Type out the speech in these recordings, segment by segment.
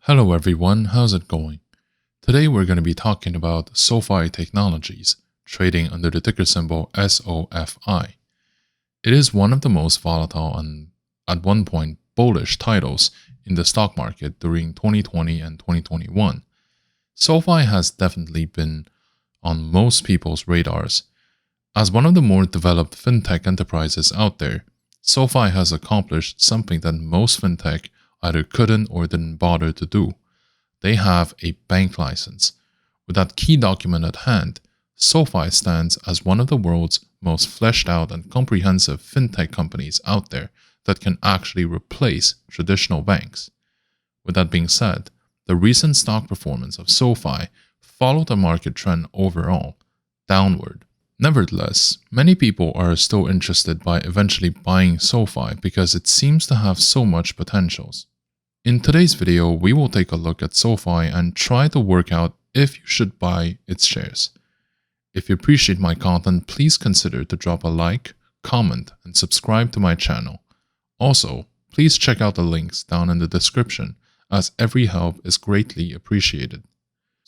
Hello everyone, how's it going? Today we're going to be talking about SOFI Technologies, trading under the ticker symbol SOFI. It is one of the most volatile and, at one point, bullish titles in the stock market during 2020 and 2021. SOFI has definitely been on most people's radars. As one of the more developed fintech enterprises out there, SOFI has accomplished something that most fintech either couldn't or didn't bother to do. They have a bank license. With that key document at hand, SOFI stands as one of the world's most fleshed out and comprehensive fintech companies out there that can actually replace traditional banks. With that being said, the recent stock performance of SOFI followed the market trend overall, downward. Nevertheless, many people are still interested by eventually buying SOFI because it seems to have so much potentials. In today's video, we will take a look at SOFI and try to work out if you should buy its shares. If you appreciate my content, please consider to drop a like, comment, and subscribe to my channel. Also, please check out the links down in the description, as every help is greatly appreciated.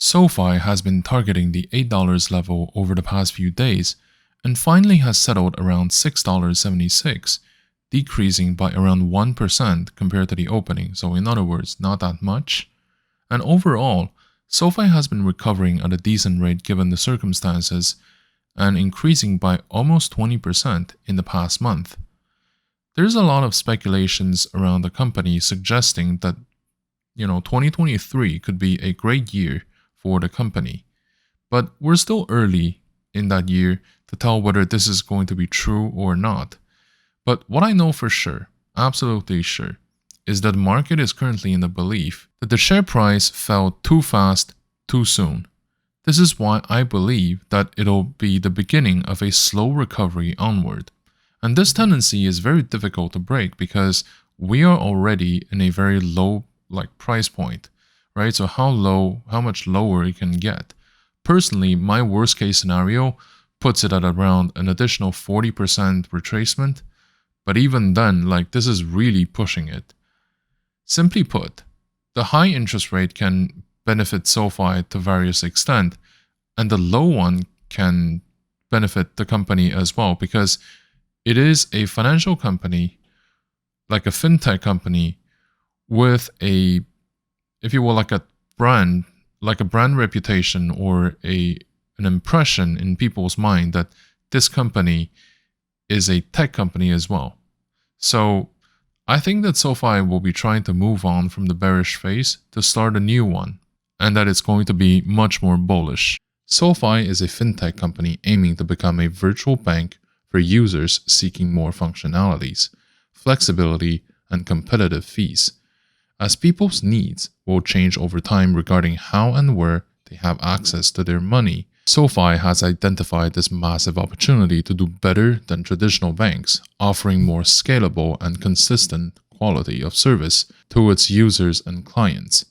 SOFI has been targeting the $8 level over the past few days and finally has settled around $6.76, decreasing by around 1% compared to the opening, so in other words, not that much. And overall, SOFI has been recovering at a decent rate given the circumstances and increasing by almost 20% in the past month. There's a lot of speculations around the company suggesting that 2023 could be a great year for the company, but we're still early in that year to tell whether this is going to be true or not. But what I know for sure, absolutely sure, is that the market is currently in the belief that the share price fell too fast, too soon. This is why I believe that it'll be the beginning of a slow recovery onward. And this tendency is very difficult to break because we are already in a very low price point, right? So how much lower it can get. Personally, my worst case scenario puts it at around an additional 40% retracement. But even then, this is really pushing it. Simply put, the high interest rate can benefit SOFI to various extent, and the low one can benefit the company as well because it is a financial company, like a fintech company, with a, if you will, a brand reputation or an impression in people's mind that this company is a tech company as well. So I think that SOFI will be trying to move on from the bearish phase to start a new one, and that it's going to be much more bullish. SOFI is a fintech company aiming to become a virtual bank for users seeking more functionalities, flexibility, and competitive fees. As people's needs will change over time regarding how and where they have access to their money, SOFI has identified this massive opportunity to do better than traditional banks, offering more scalable and consistent quality of service to its users and clients.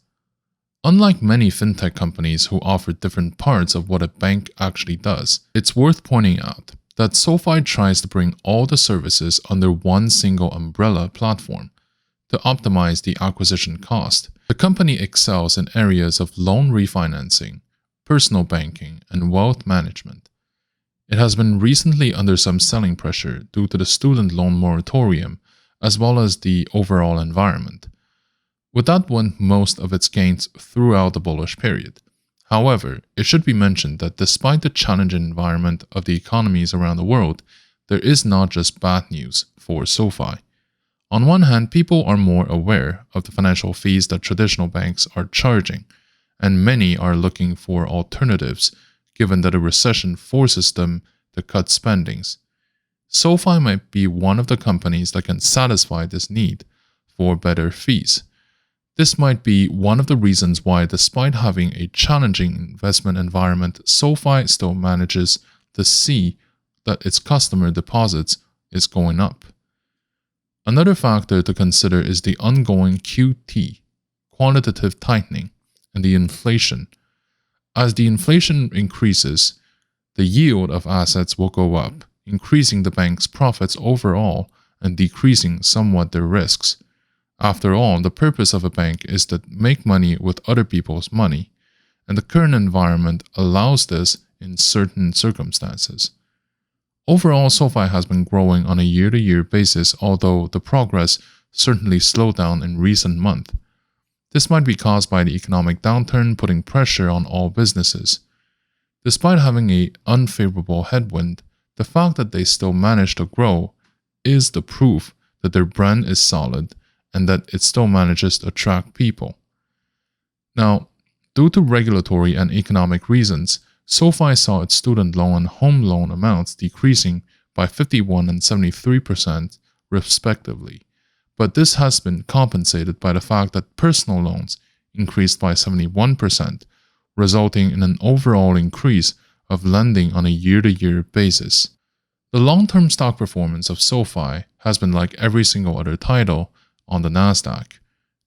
Unlike many fintech companies who offer different parts of what a bank actually does, it's worth pointing out that SOFI tries to bring all the services under one single umbrella platform to optimize the acquisition cost. The company excels in areas of loan refinancing, personal banking, and wealth management. It has been recently under some selling pressure due to the student loan moratorium as well as the overall environment. With that went most of its gains throughout the bullish period. However, it should be mentioned that despite the challenging environment of the economies around the world, there is not just bad news for SOFI. On one hand, people are more aware of the financial fees that traditional banks are charging, and many are looking for alternatives given that a recession forces them to cut spendings. SOFI might be one of the companies that can satisfy this need for better fees. This might be one of the reasons why, despite having a challenging investment environment, SOFI still manages to see that its customer deposits is going up. Another factor to consider is the ongoing QT, quantitative tightening, and the inflation. As the inflation increases, the yield of assets will go up, increasing the bank's profits overall and decreasing somewhat their risks. After all, the purpose of a bank is to make money with other people's money, and the current environment allows this in certain circumstances. Overall, SoFi has been growing on a year-to-year basis, although the progress certainly slowed down in recent months. This might be caused by the economic downturn putting pressure on all businesses. Despite having an unfavorable headwind, the fact that they still managed to grow is the proof that their brand is solid and that it still manages to attract people. Now, due to regulatory and economic reasons, SoFi saw its student loan and home loan amounts decreasing by 51% and 73% respectively, but this has been compensated by the fact that personal loans increased by 71%, resulting in an overall increase of lending on a year-to-year basis. The long-term stock performance of SoFi has been like every single other title on the Nasdaq,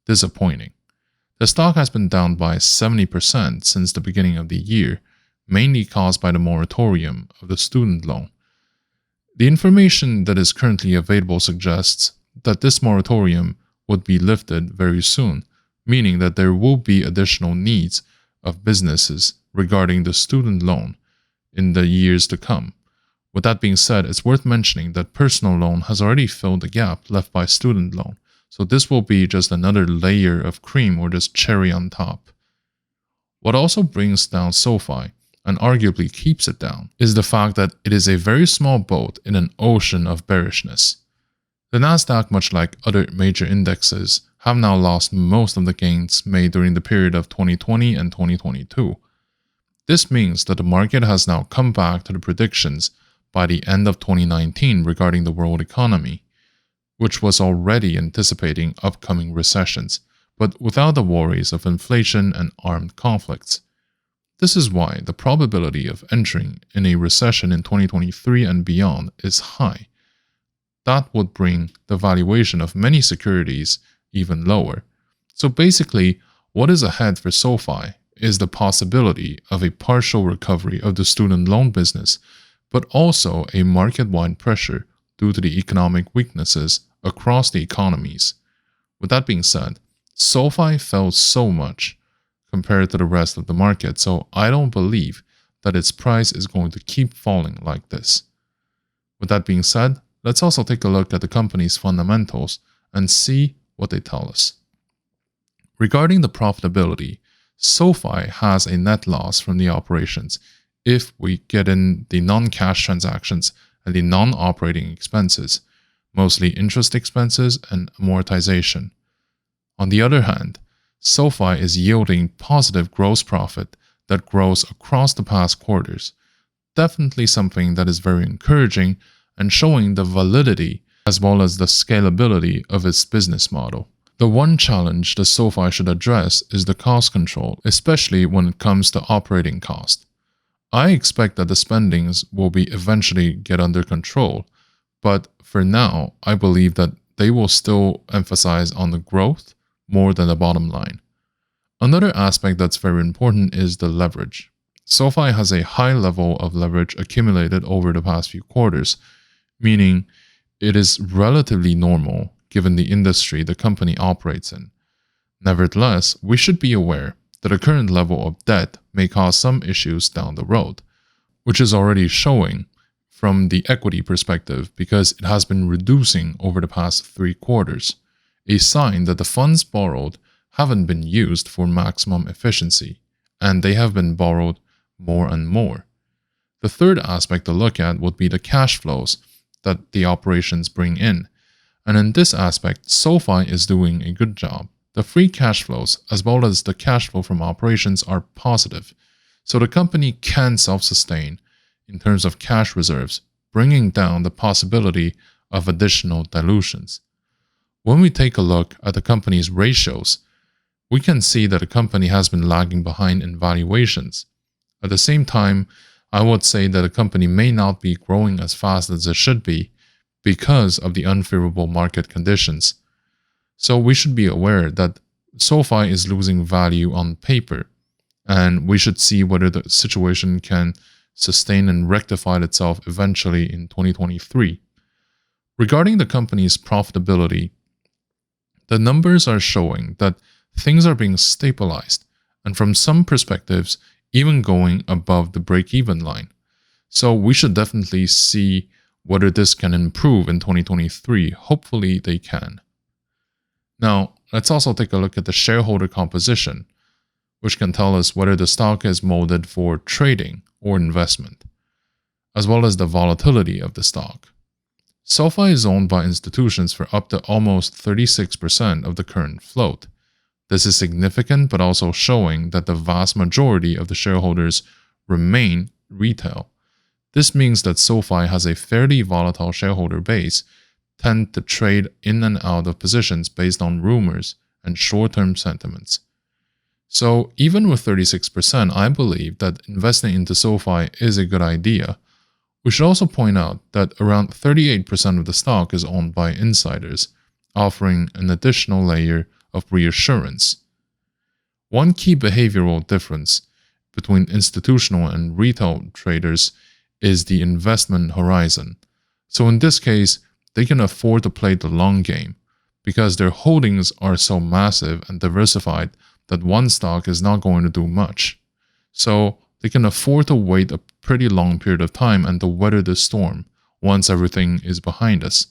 disappointing. The stock has been down by 70% since the beginning of the year, mainly caused by the moratorium of the student loan. The information that is currently available suggests that this moratorium would be lifted very soon, meaning that there will be additional needs of businesses regarding the student loan in the years to come. With that being said, it's worth mentioning that personal loan has already filled the gap left by student loan, so this will be just another layer of cream or just cherry on top. What also brings down SoFi, and arguably keeps it down, is the fact that it is a very small boat in an ocean of bearishness. The Nasdaq, much like other major indexes, have now lost most of the gains made during the period of 2020 and 2022. This means that the market has now come back to the predictions by the end of 2019 regarding the world economy, which was already anticipating upcoming recessions, but without the worries of inflation and armed conflicts. This is why the probability of entering in a recession in 2023 and beyond is high. That would bring the valuation of many securities even lower. So basically, what is ahead for SoFi is the possibility of a partial recovery of the student loan business, but also a market-wide pressure due to the economic weaknesses across the economies. With that being said, SoFi fell so much compared to the rest of the market, so I don't believe that its price is going to keep falling like this. With that being said, let's also take a look at the company's fundamentals and see what they tell us. Regarding the profitability, SoFi has a net loss from the operations if we get in the non-cash transactions and the non-operating expenses, mostly interest expenses and amortization. On the other hand, SoFi is yielding positive gross profit that grows across the past quarters, definitely something that is very encouraging and showing the validity as well as the scalability of its business model. The one challenge that SoFi should address is the cost control, especially when it comes to operating cost. I expect that the spendings will be eventually get under control, but for now, I believe that they will still emphasize on the growth more than the bottom line. Another aspect that's very important is the leverage. SoFi has a high level of leverage accumulated over the past few quarters, meaning it is relatively normal given the industry the company operates in. Nevertheless, we should be aware that the current level of debt may cause some issues down the road, which is already showing from the equity perspective because it has been reducing over the past 3 quarters, a sign that the funds borrowed haven't been used for maximum efficiency, and they have been borrowed more and more. The third aspect to look at would be the cash flows that the operations bring in, and in this aspect, SoFi is doing a good job. The free cash flows as well as the cash flow from operations are positive, so the company can self-sustain in terms of cash reserves, bringing down the possibility of additional dilutions. When we take a look at the company's ratios, we can see that the company has been lagging behind in valuations. At the same time, I would say that the company may not be growing as fast as it should be because of the unfavorable market conditions. So we should be aware that SoFi is losing value on paper, and we should see whether the situation can sustain and rectify itself eventually in 2023. Regarding the company's profitability, The numbers are showing that things are being stabilized, and from some perspectives, even going above the break-even line. So we should definitely see whether this can improve in 2023. Hopefully they can. Now, let's also take a look at the shareholder composition, which can tell us whether the stock is molded for trading or investment, as well as the volatility of the stock. SOFI is owned by institutions for up to almost 36% of the current float. This is significant, but also showing that the vast majority of the shareholders remain retail. This means that SOFI has a fairly volatile shareholder base, tend to trade in and out of positions based on rumors and short-term sentiments. So even with 36%, I believe that investing into SOFI is a good idea. We should also point out that around 38% of the stock is owned by insiders, offering an additional layer of reassurance. One key behavioral difference between institutional and retail traders is the investment horizon. So in this case, they can afford to play the long game because their holdings are so massive and diversified that one stock is not going to do much. So they can afford to wait a pretty long period of time and to weather the storm once everything is behind us.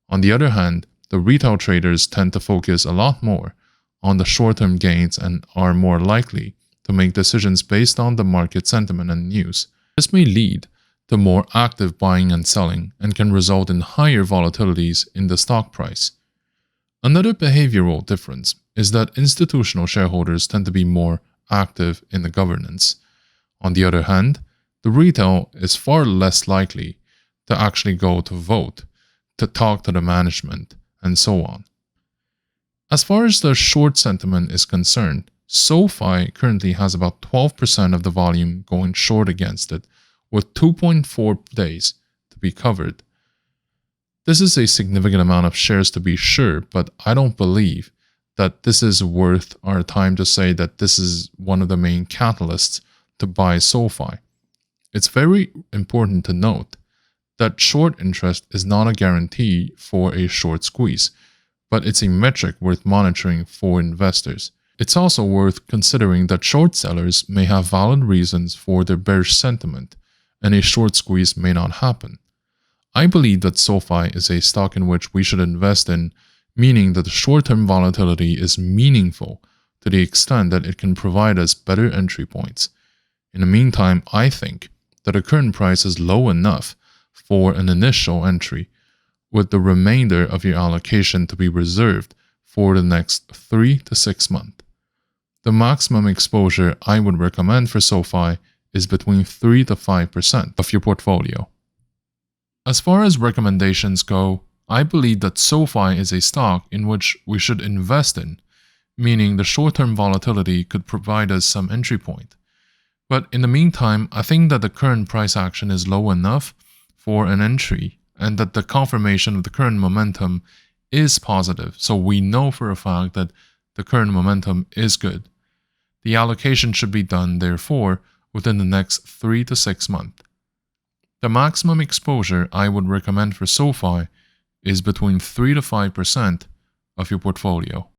On the other hand, the retail traders tend to focus a lot more on the short-term gains and are more likely to make decisions based on the market sentiment and news. This may lead to more active buying and selling and can result in higher volatilities in the stock price. Another behavioral difference is that institutional shareholders tend to be more active in the governance. On the other hand, the retail is far less likely to actually go to vote, to talk to the management, and so on. As far as the short sentiment is concerned, SOFI currently has about 12% of the volume going short against it, with 2.4 days to be covered. This is a significant amount of shares to be sure, but I don't believe that this is worth our time to say that this is one of the main catalysts to buy SOFI. It's very important to note that short interest is not a guarantee for a short squeeze, but it's a metric worth monitoring for investors. It's also worth considering that short sellers may have valid reasons for their bearish sentiment, and a short squeeze may not happen. I believe that SOFI is a stock in which we should invest in, meaning that the short-term volatility is meaningful to the extent that it can provide us better entry points. In the meantime, I think that the current price is low enough for an initial entry, with the remainder of your allocation to be reserved for the next 3 to 6 months. The maximum exposure I would recommend for SOFI is between 3 to 5% of your portfolio. As far as recommendations go, I believe that SOFI is a stock in which we should invest in, meaning the short-term volatility could provide us some entry point. But in the meantime, I think that the current price action is low enough for an entry and that the confirmation of the current momentum is positive, so we know for a fact that the current momentum is good. The allocation should be done, therefore, within the next 3 to 6 months. The maximum exposure I would recommend for SOFI is between 3 to 5% of your portfolio.